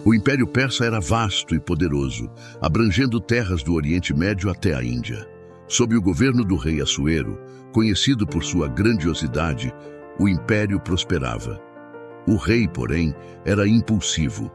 O Império Persa era vasto e poderoso, abrangendo terras do Oriente Médio até a Índia. Sob o governo do rei Assuero, conhecido por sua grandiosidade, o império prosperava. O rei, porém, era impulsivo,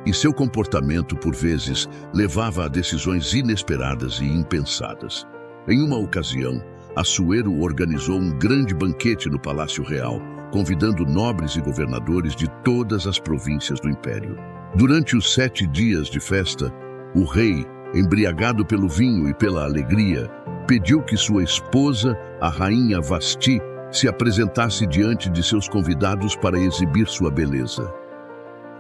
e seu comportamento, por vezes, levava a decisões inesperadas e impensadas. Em uma ocasião, Assuero organizou um grande banquete no Palácio Real, convidando nobres e governadores de todas as províncias do império. Durante os 7 dias de festa, o rei, embriagado pelo vinho e pela alegria, pediu que sua esposa, a rainha Vashti, se apresentasse diante de seus convidados para exibir sua beleza.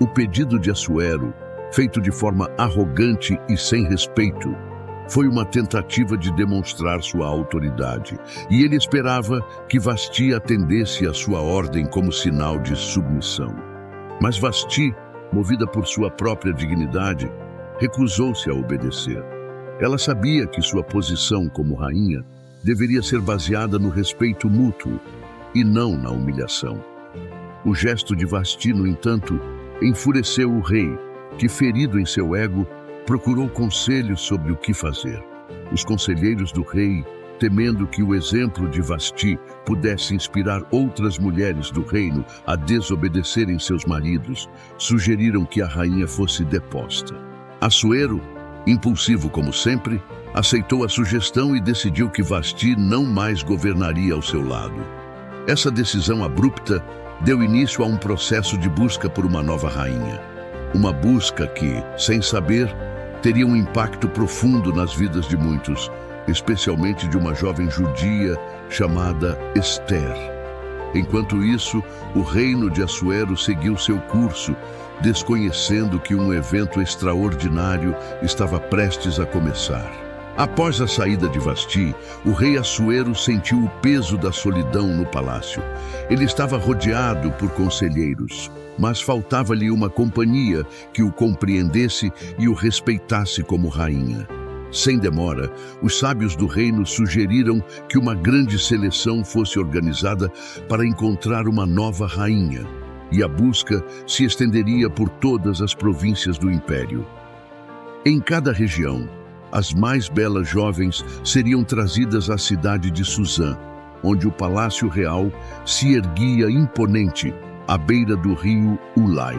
O pedido de Assuero, feito de forma arrogante e sem respeito, foi uma tentativa de demonstrar sua autoridade, e ele esperava que Vashti atendesse à sua ordem como sinal de submissão. Mas Vashti, movida por sua própria dignidade, recusou-se a obedecer. Ela sabia que sua posição como rainha deveria ser baseada no respeito mútuo e não na humilhação. O gesto de Vashti, no entanto, enfureceu o rei, que, ferido em seu ego, procurou conselhos sobre o que fazer. Os conselheiros do rei, temendo que o exemplo de Vashti pudesse inspirar outras mulheres do reino a desobedecerem seus maridos, sugeriram que a rainha fosse deposta. Assuero, impulsivo como sempre, aceitou a sugestão e decidiu que Vashti não mais governaria ao seu lado. Essa decisão abrupta deu início a um processo de busca por uma nova rainha. Uma busca que, sem saber, teria um impacto profundo nas vidas de muitos, especialmente de uma jovem judia chamada Esther. Enquanto isso, o reino de Assuero seguiu seu curso, desconhecendo que um evento extraordinário estava prestes a começar. Após a saída de Vashti, o rei Assuero sentiu o peso da solidão no palácio. Ele estava rodeado por conselheiros, mas faltava-lhe uma companhia que o compreendesse e o respeitasse como rainha. Sem demora, os sábios do reino sugeriram que uma grande seleção fosse organizada para encontrar uma nova rainha, e a busca se estenderia por todas as províncias do império. Em cada região, as mais belas jovens seriam trazidas à cidade de Suzã, onde o Palácio Real se erguia imponente à beira do rio Ulai.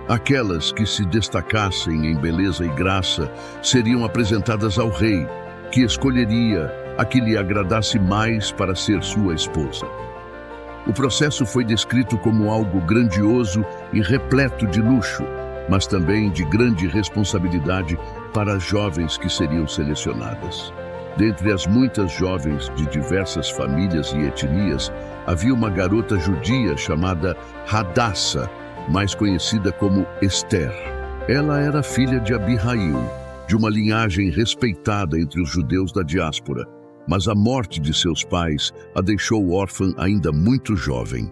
Aquelas que se destacassem em beleza e graça seriam apresentadas ao rei, que escolheria a que lhe agradasse mais para ser sua esposa. O processo foi descrito como algo grandioso e repleto de luxo, mas também de grande responsabilidade para as jovens que seriam selecionadas. Dentre as muitas jovens de diversas famílias e etnias, havia uma garota judia chamada Hadassa, mais conhecida como Esther. Ela era filha de Abihail, de uma linhagem respeitada entre os judeus da diáspora, mas a morte de seus pais a deixou órfã ainda muito jovem.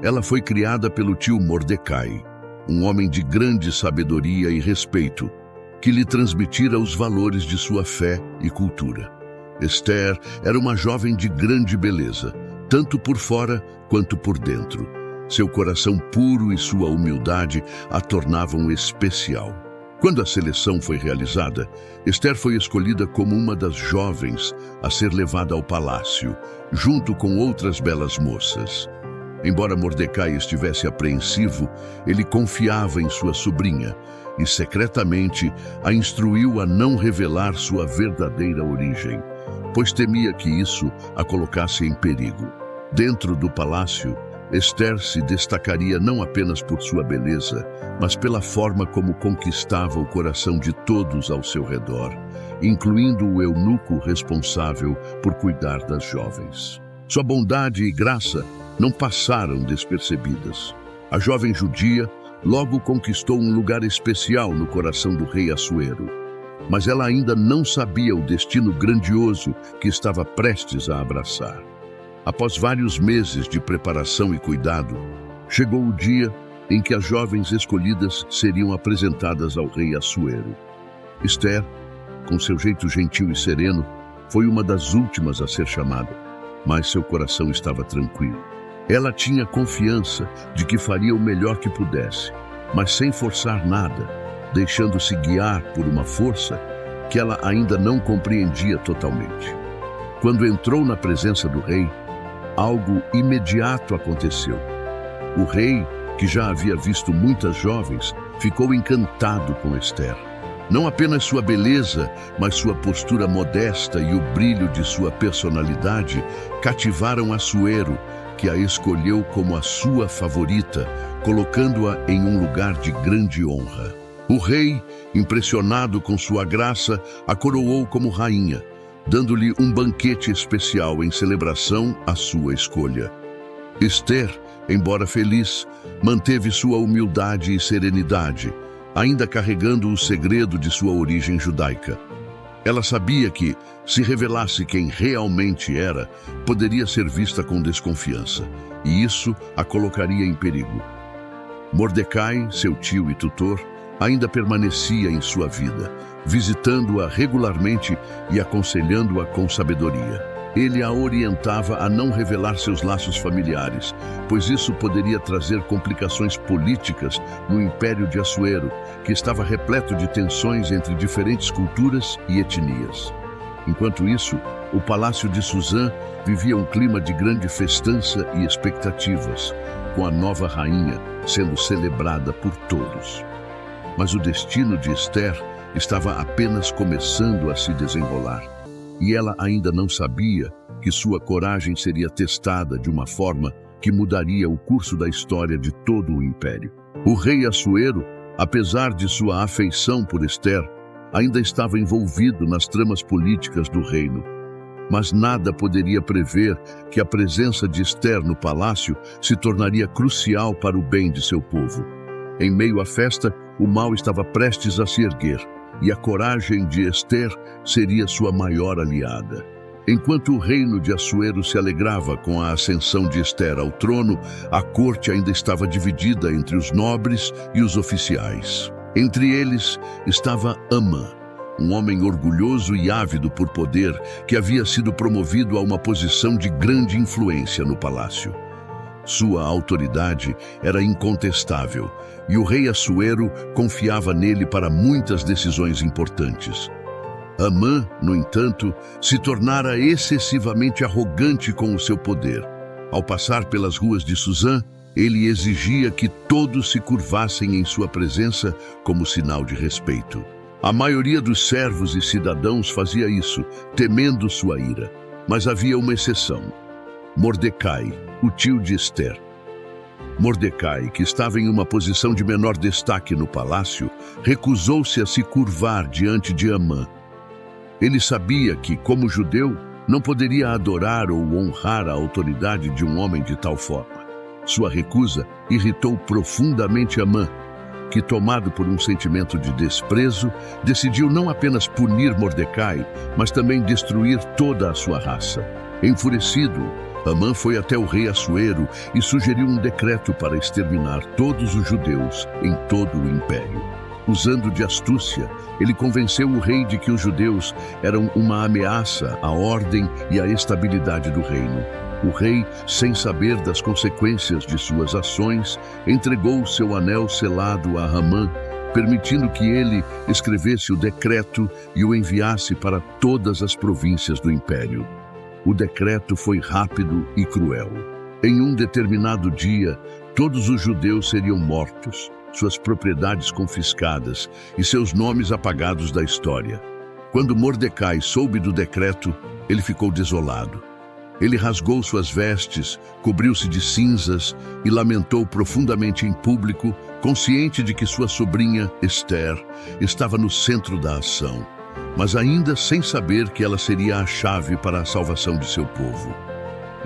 Ela foi criada pelo tio Mordecai, um homem de grande sabedoria e respeito, que lhe transmitira os valores de sua fé e cultura. Esther era uma jovem de grande beleza, tanto por fora quanto por dentro. Seu coração puro e sua humildade a tornavam especial. Quando a seleção foi realizada, Esther foi escolhida como uma das jovens a ser levada ao palácio, junto com outras belas moças. Embora Mordecai estivesse apreensivo, ele confiava em sua sobrinha e, secretamente, a instruiu a não revelar sua verdadeira origem, pois temia que isso a colocasse em perigo. Dentro do palácio, Esther se destacaria não apenas por sua beleza, mas pela forma como conquistava o coração de todos ao seu redor, incluindo o eunuco responsável por cuidar das jovens. Sua bondade e graça não passaram despercebidas. A jovem judia logo conquistou um lugar especial no coração do rei Assuero, mas ela ainda não sabia o destino grandioso que estava prestes a abraçar. Após vários meses de preparação e cuidado, chegou o dia em que as jovens escolhidas seriam apresentadas ao rei Assuero. Esther, com seu jeito gentil e sereno, foi uma das últimas a ser chamada, mas seu coração estava tranquilo. Ela tinha confiança de que faria o melhor que pudesse, mas sem forçar nada, deixando-se guiar por uma força que ela ainda não compreendia totalmente. Quando entrou na presença do rei, algo imediato aconteceu. O rei, que já havia visto muitas jovens, ficou encantado com Ester. Não apenas sua beleza, mas sua postura modesta e o brilho de sua personalidade cativaram Assuero, que a escolheu como a sua favorita, colocando-a em um lugar de grande honra. O rei, impressionado com sua graça, a coroou como rainha, dando-lhe um banquete especial em celebração à sua escolha. Ester, embora feliz, manteve sua humildade e serenidade, ainda carregando o segredo de sua origem judaica. Ela sabia que, se revelasse quem realmente era, poderia ser vista com desconfiança, e isso a colocaria em perigo. Mordecai, seu tio e tutor, ainda permanecia em sua vida, visitando-a regularmente e aconselhando-a com sabedoria. Ele a orientava a não revelar seus laços familiares, pois isso poderia trazer complicações políticas no Império de Assuero, que estava repleto de tensões entre diferentes culturas e etnias. Enquanto isso, o palácio de Suzã vivia um clima de grande festança e expectativas, com a nova rainha sendo celebrada por todos. Mas o destino de Ester estava apenas começando a se desenrolar, e ela ainda não sabia que sua coragem seria testada de uma forma que mudaria o curso da história de todo o império. O rei Assuero, apesar de sua afeição por Ester, ainda estava envolvido nas tramas políticas do reino. Mas nada poderia prever que a presença de Ester no palácio se tornaria crucial para o bem de seu povo. Em meio à festa, o mal estava prestes a se erguer, e a coragem de Ester seria sua maior aliada. Enquanto o reino de Assuero se alegrava com a ascensão de Ester ao trono, a corte ainda estava dividida entre os nobres e os oficiais. Entre eles estava Amã, um homem orgulhoso e ávido por poder que havia sido promovido a uma posição de grande influência no palácio. Sua autoridade era incontestável, e o rei Assuero confiava nele para muitas decisões importantes. Amã, no entanto, se tornara excessivamente arrogante com o seu poder. Ao passar pelas ruas de Suzã, ele exigia que todos se curvassem em sua presença como sinal de respeito. A maioria dos servos e cidadãos fazia isso, temendo sua ira. Mas havia uma exceção: Mordecai, o tio de Ester. Mordecai, que estava em uma posição de menor destaque no palácio, recusou-se a se curvar diante de Amã. Ele sabia que, como judeu, não poderia adorar ou honrar a autoridade de um homem de tal forma. Sua recusa irritou profundamente Amã, que, tomado por um sentimento de desprezo, decidiu não apenas punir Mordecai, mas também destruir toda a sua raça. Enfurecido, Amã foi até o rei Assuero e sugeriu um decreto para exterminar todos os judeus em todo o império. Usando de astúcia, ele convenceu o rei de que os judeus eram uma ameaça à ordem e à estabilidade do reino. O rei, sem saber das consequências de suas ações, entregou seu anel selado a Amã, permitindo que ele escrevesse o decreto e o enviasse para todas as províncias do império. O decreto foi rápido e cruel. Em um determinado dia, todos os judeus seriam mortos, suas propriedades confiscadas e seus nomes apagados da história. Quando Mordecai soube do decreto, ele ficou desolado. Ele rasgou suas vestes, cobriu-se de cinzas e lamentou profundamente em público, consciente de que sua sobrinha, Ester, estava no centro da ação, mas ainda sem saber que ela seria a chave para a salvação de seu povo.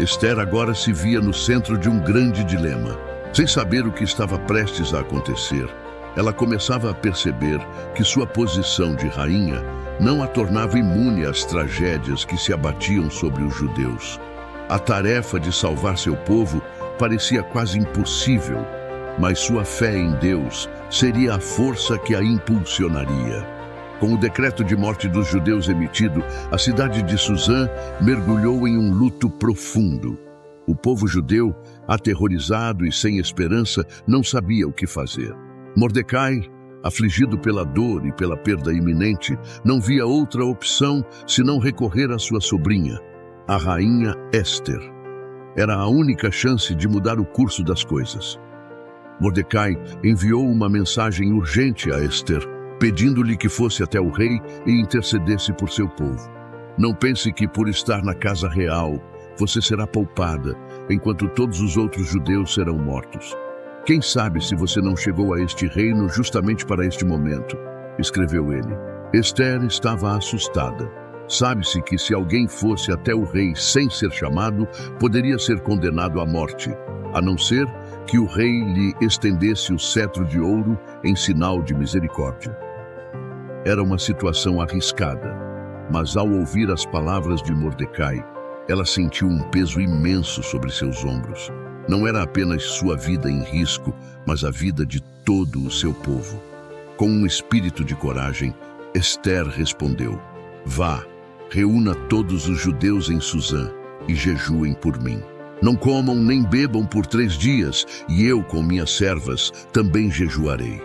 Ester agora se via no centro de um grande dilema. Sem saber o que estava prestes a acontecer, ela começava a perceber que sua posição de rainha não a tornava imune às tragédias que se abatiam sobre os judeus. A tarefa de salvar seu povo parecia quase impossível, mas sua fé em Deus seria a força que a impulsionaria. Com o decreto de morte dos judeus emitido, a cidade de Suzã mergulhou em um luto profundo. O povo judeu, aterrorizado e sem esperança, não sabia o que fazer. Mordecai, Afligido pela dor e pela perda iminente, não via outra opção senão recorrer à sua sobrinha, a rainha Éster. Era a única chance de mudar o curso das coisas. Mordecai enviou uma mensagem urgente a Éster, pedindo-lhe que fosse até o rei e intercedesse por seu povo. Não pense que, por estar na casa real, você será poupada, enquanto todos os outros judeus serão mortos. Quem sabe se você não chegou a este reino justamente para este momento, escreveu ele. Éster estava assustada. Sabe-se que se alguém fosse até o rei sem ser chamado, poderia ser condenado à morte, a não ser que o rei lhe estendesse o cetro de ouro em sinal de misericórdia. Era uma situação arriscada, mas ao ouvir as palavras de Mordecai, ela sentiu um peso imenso sobre seus ombros. Não era apenas sua vida em risco, mas a vida de todo o seu povo. Com um espírito de coragem, Éster respondeu: Vá, reúna todos os judeus em Susã e jejuem por mim. Não comam nem bebam por 3 dias, e eu com minhas servas também jejuarei.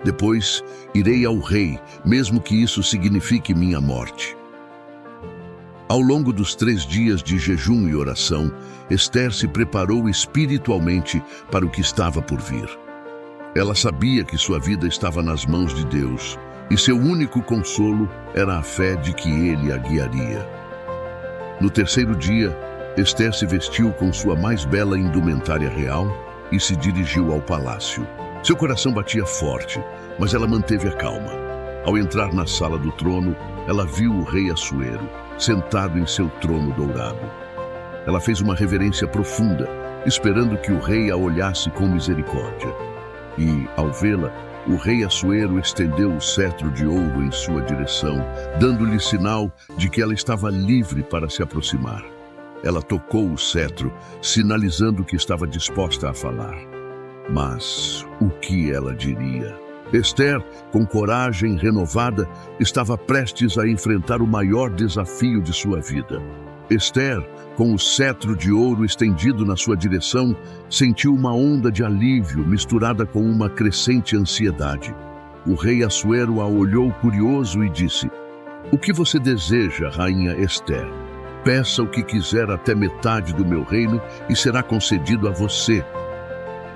Depois irei ao rei, mesmo que isso signifique minha morte. Ao longo dos 3 dias de jejum e oração, Éster se preparou espiritualmente para o que estava por vir. Ela sabia que sua vida estava nas mãos de Deus, e seu único consolo era a fé de que Ele a guiaria. No 3º dia, Éster se vestiu com sua mais bela indumentária real e se dirigiu ao palácio. Seu coração batia forte, mas ela manteve a calma. Ao entrar na sala do trono, ela viu o rei Assuero, sentado em seu trono dourado. Ela fez uma reverência profunda, esperando que o rei a olhasse com misericórdia. E, ao vê-la, o rei Assuero estendeu o cetro de ouro em sua direção, dando-lhe sinal de que ela estava livre para se aproximar. Ela tocou o cetro, sinalizando que estava disposta a falar. Mas o que ela diria? Éster, com coragem renovada, estava prestes a enfrentar o maior desafio de sua vida. Éster, com o cetro de ouro estendido na sua direção, sentiu uma onda de alívio misturada com uma crescente ansiedade. O rei Assuero a olhou curioso e disse: O que você deseja, rainha Éster? Peça o que quiser até metade do meu reino e será concedido a você.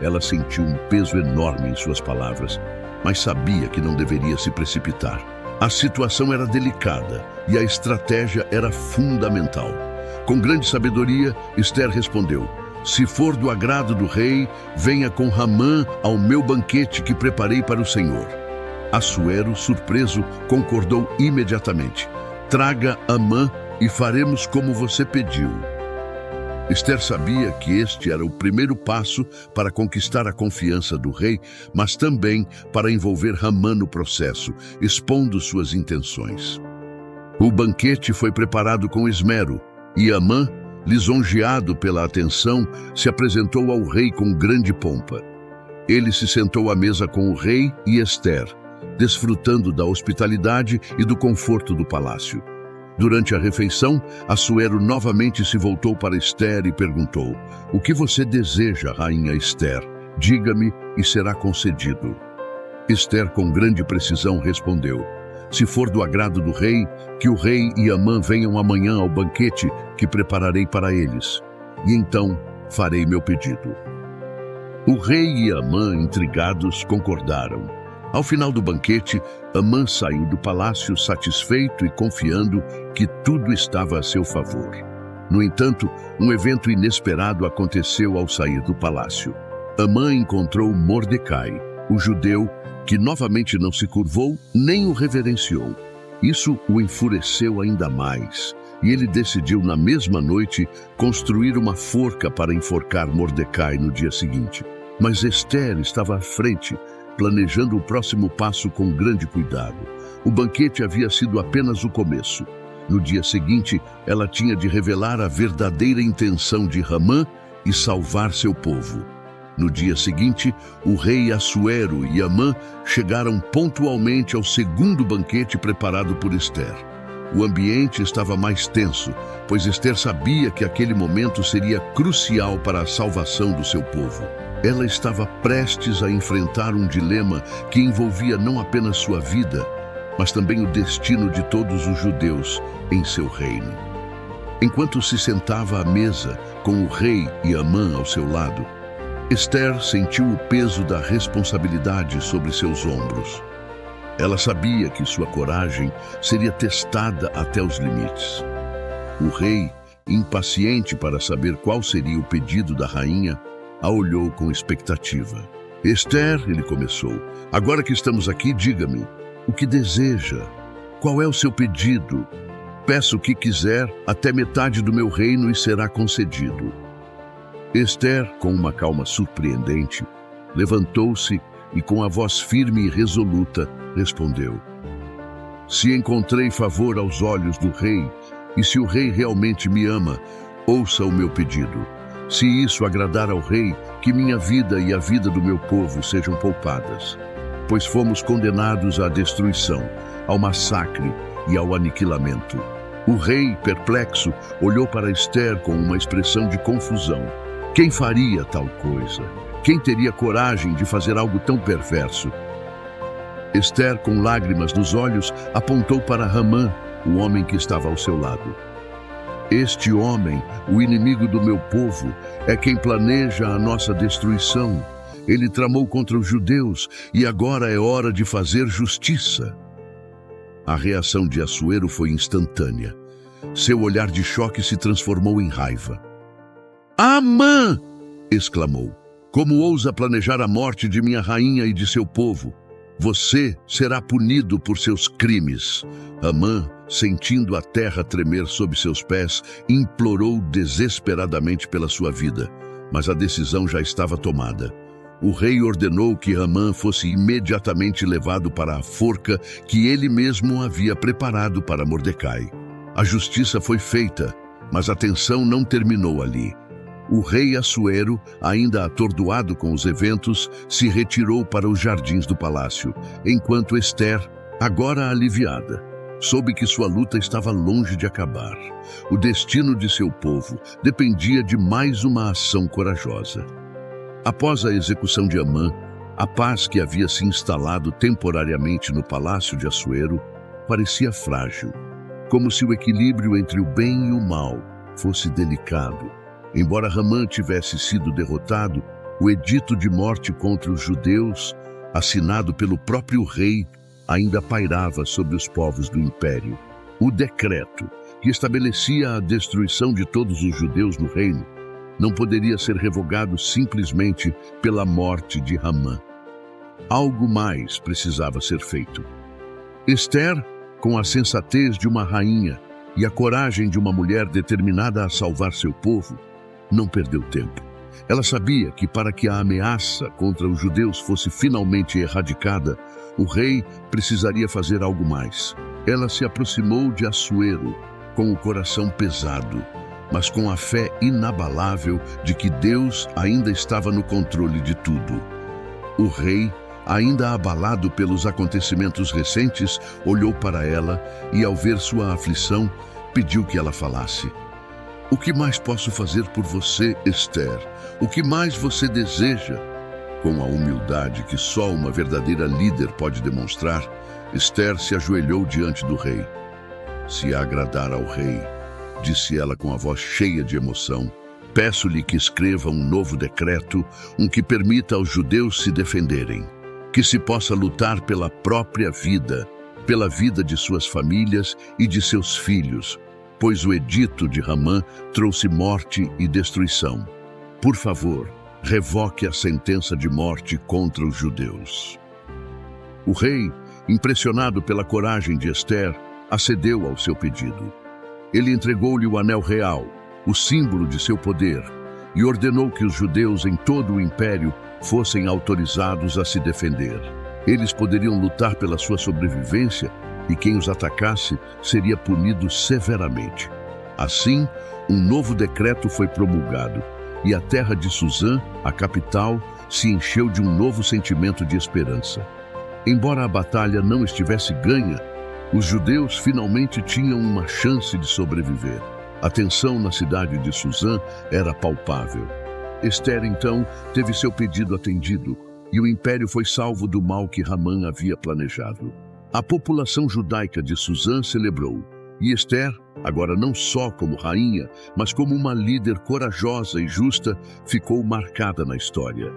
Ela sentiu um peso enorme em suas palavras, mas sabia que não deveria se precipitar. A situação era delicada e a estratégia era fundamental. Com grande sabedoria, Éster respondeu: Se for do agrado do rei, venha com Hamã ao meu banquete que preparei para o Senhor. Assuero, surpreso, concordou imediatamente. Traga Hamã e faremos como você pediu. Éster sabia que este era o primeiro passo para conquistar a confiança do rei, mas também para envolver Hamã no processo, expondo suas intenções. O banquete foi preparado com esmero, e Hamã, lisonjeado pela atenção, se apresentou ao rei com grande pompa. Ele se sentou à mesa com o rei e Éster, desfrutando da hospitalidade e do conforto do palácio. Durante a refeição, Assuero novamente se voltou para Éster e perguntou: O que você deseja, rainha Éster? Diga-me e será concedido. Éster, com grande precisão, respondeu: Se for do agrado do rei, que o rei e Hamã venham amanhã ao banquete que prepararei para eles, e então farei meu pedido. O rei e Hamã, intrigados, concordaram. Ao final do banquete, Hamã saiu do palácio satisfeito e confiando que tudo estava a seu favor. No entanto, um evento inesperado aconteceu ao sair do palácio. Hamã encontrou Mordecai, o judeu, que novamente não se curvou nem o reverenciou. Isso o enfureceu ainda mais, e ele decidiu na mesma noite construir uma forca para enforcar Mordecai no dia seguinte. Mas Éster estava à frente, planejando o próximo passo com grande cuidado. O banquete havia sido apenas o começo. No dia seguinte, ela tinha de revelar a verdadeira intenção de Hamã e salvar seu povo. No dia seguinte, o rei Assuero e Hamã chegaram pontualmente ao segundo banquete preparado por Éster. O ambiente estava mais tenso, pois Éster sabia que aquele momento seria crucial para a salvação do seu povo. Ela estava prestes a enfrentar um dilema que envolvia não apenas sua vida, mas também o destino de todos os judeus em seu reino. Enquanto se sentava à mesa com o rei e Amã ao seu lado, Esther sentiu o peso da responsabilidade sobre seus ombros. Ela sabia que sua coragem seria testada até os limites. O rei, impaciente para saber qual seria o pedido da rainha, a olhou com expectativa. Esther, ele começou, agora que estamos aqui, diga-me, o que deseja? Qual é o seu pedido? Peça o que quiser, até metade do meu reino e será concedido. Esther, com uma calma surpreendente, levantou-se e com a voz firme e resoluta, respondeu: Se encontrei favor aos olhos do rei, e se o rei realmente me ama, ouça o meu pedido. Se isso agradar ao rei, que minha vida e a vida do meu povo sejam poupadas, pois fomos condenados à destruição, ao massacre e ao aniquilamento. O rei, perplexo, olhou para Esther com uma expressão de confusão. Quem faria tal coisa? Quem teria coragem de fazer algo tão perverso? Esther, com lágrimas nos olhos, apontou para Hamã, o homem que estava ao seu lado. Este homem, o inimigo do meu povo, é quem planeja a nossa destruição. Ele tramou contra os judeus e agora é hora de fazer justiça. A reação de Assuero foi instantânea. Seu olhar de choque se transformou em raiva. Amã! Exclamou. Como ousa planejar a morte de minha rainha e de seu povo? Você será punido por seus crimes. Amã, sentindo a terra tremer sob seus pés, implorou desesperadamente pela sua vida, mas a decisão já estava tomada. O rei ordenou que Amã fosse imediatamente levado para a forca que ele mesmo havia preparado para Mordecai. A justiça foi feita, mas a tensão não terminou ali. O rei Assuero, ainda atordoado com os eventos, se retirou para os jardins do palácio, enquanto Esther, agora aliviada, soube que sua luta estava longe de acabar. O destino de seu povo dependia de mais uma ação corajosa. Após a execução de Amã, a paz que havia se instalado temporariamente no palácio de Assuero parecia frágil, como se o equilíbrio entre o bem e o mal fosse delicado. Embora Hamã tivesse sido derrotado, o edito de morte contra os judeus, assinado pelo próprio rei, ainda pairava sobre os povos do império. O decreto, que estabelecia a destruição de todos os judeus no reino, não poderia ser revogado simplesmente pela morte de Hamã. Algo mais precisava ser feito. Esther, com a sensatez de uma rainha e a coragem de uma mulher determinada a salvar seu povo, não perdeu tempo. Ela sabia que para que a ameaça contra os judeus fosse finalmente erradicada, o rei precisaria fazer algo mais. Ela se aproximou de Assuero, com o coração pesado, mas com a fé inabalável de que Deus ainda estava no controle de tudo. O rei, ainda abalado pelos acontecimentos recentes, olhou para ela e, ao ver sua aflição, pediu que ela falasse. O que mais posso fazer por você, Esther? O que mais você deseja? Com a humildade que só uma verdadeira líder pode demonstrar, Esther se ajoelhou diante do rei. Se agradar ao rei, disse ela com a voz cheia de emoção, peço-lhe que escreva um novo decreto, um que permita aos judeus se defenderem, que se possa lutar pela própria vida, pela vida de suas famílias e de seus filhos, pois o edito de Hamã trouxe morte e destruição. Por favor, revoque a sentença de morte contra os judeus. O rei, impressionado pela coragem de Esther, acedeu ao seu pedido. Ele entregou-lhe o anel real, o símbolo de seu poder, e ordenou que os judeus em todo o império fossem autorizados a se defender. Eles poderiam lutar pela sua sobrevivência e quem os atacasse seria punido severamente. Assim, um novo decreto foi promulgado e a terra de Suzã, a capital, se encheu de um novo sentimento de esperança. Embora a batalha não estivesse ganha, os judeus finalmente tinham uma chance de sobreviver. A tensão na cidade de Suzã era palpável. Esther, então, teve seu pedido atendido e o império foi salvo do mal que Ramã havia planejado. A população judaica de Susã celebrou, e Esther, agora não só como rainha, mas como uma líder corajosa e justa, ficou marcada na história.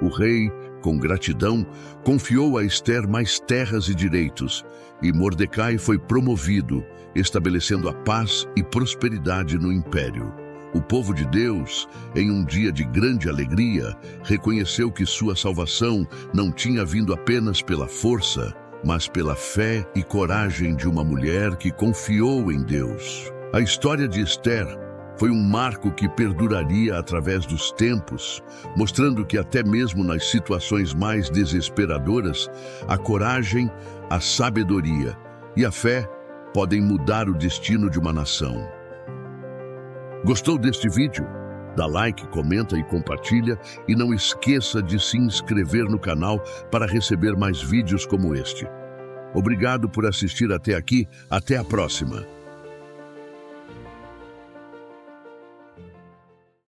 O rei, com gratidão, confiou a Esther mais terras e direitos, e Mordecai foi promovido, estabelecendo a paz e prosperidade no império. O povo de Deus, em um dia de grande alegria, reconheceu que sua salvação não tinha vindo apenas pela força, mas pela fé e coragem de uma mulher que confiou em Deus. A história de Esther foi um marco que perduraria através dos tempos, mostrando que até mesmo nas situações mais desesperadoras, a coragem, a sabedoria e a fé podem mudar o destino de uma nação. Gostou deste vídeo? Dá like, comenta e compartilha, e não esqueça de se inscrever no canal para receber mais vídeos como este. Obrigado por assistir até aqui, até a próxima!